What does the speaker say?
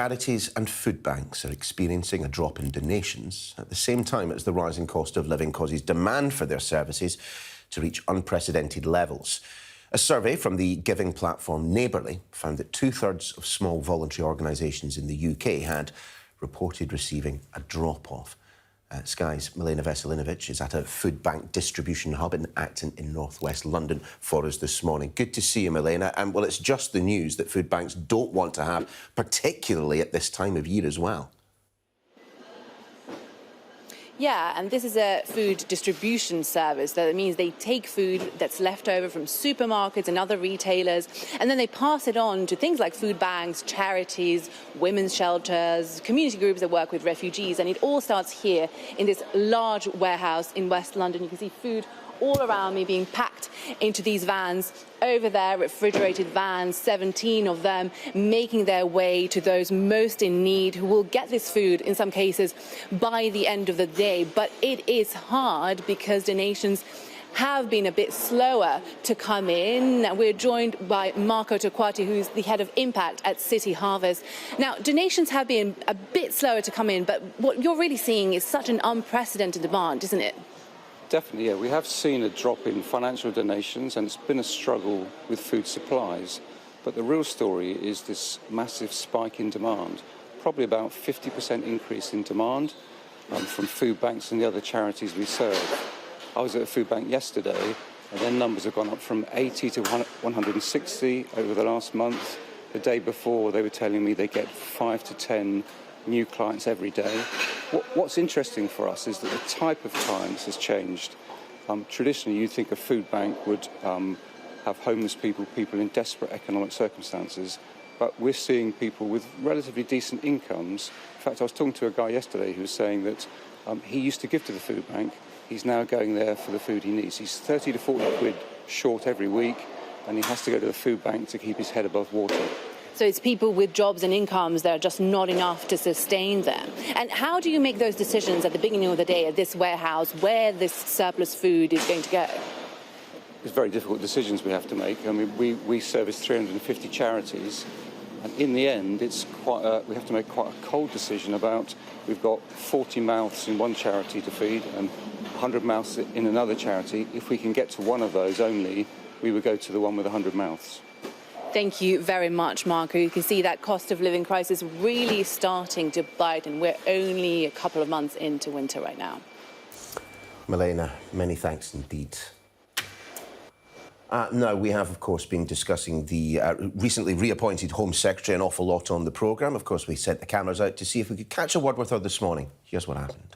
Charities and food banks are experiencing a drop in donations at the same time as the rising cost of living causes demand for their services to reach unprecedented levels. A survey from the giving platform Neighbourly found that two-thirds of small voluntary organisations in the UK had reported receiving a drop-off. Sky's Milena Veselinovic is at a food bank distribution hub in Acton in north-west London for us this morning. Good to see you, Milena. And, well, it's just the news that food banks don't want to have, particularly at this time of year as well. Yeah, and this is a food distribution service. That means they take food that's left over from supermarkets and other retailers, and then they pass it on to things like food banks, charities, women's shelters, community groups that work with refugees. And it all starts here in this large warehouse in West London. You can see food all around me being packed into these vans. Over there, refrigerated vans, 17 of them, making their way to those most in need who will get this food, in some cases, by the end of the day. But it is hard because donations have been a bit slower to come in. We're joined by Torquati, who's the head of impact at City Harvest. Now, donations have been a bit slower to come in, but what you're really seeing is such an unprecedented demand, isn't it? Definitely, yeah. We have seen a drop in financial donations and it's been a struggle with food supplies. But the real story is this massive spike in demand, probably about 50% increase in demand from food banks and the other charities we serve. I was at a food bank yesterday and their numbers have gone up from 80 to 160 over the last month. The day before they were telling me they get 5 to 10 new clients every day. What's interesting for us is that the type of clients has changed. Traditionally, you'd think a food bank would have homeless people, people in desperate economic circumstances, but we're seeing people with relatively decent incomes. In fact, I was talking to a guy yesterday who was saying that he used to give to the food bank. He's now going there for the food he needs. He's 30 to 40 quid short every week, and he has to go to the food bank to keep his head above water. So it's people with jobs and incomes that are just not enough to sustain them. And how do you make those decisions at the beginning of the day at this warehouse where this surplus food is going to go? It's very difficult decisions we have to make. I mean, we service 350 charities, and in the end, we have to make quite a cold decision about we've got 40 mouths in one charity to feed and 100 mouths in another charity. If we can get to one of those only, we would go to the one with 100 mouths. Thank you very much, Marco. You can see that cost of living crisis really starting to bite, and we're only a couple of months into winter right now. Milena, many thanks indeed. Now, we have, of course, been discussing the recently reappointed Home Secretary an awful lot on the programme. Of course, we sent the cameras out to see if we could catch a word with her this morning. Here's what happened.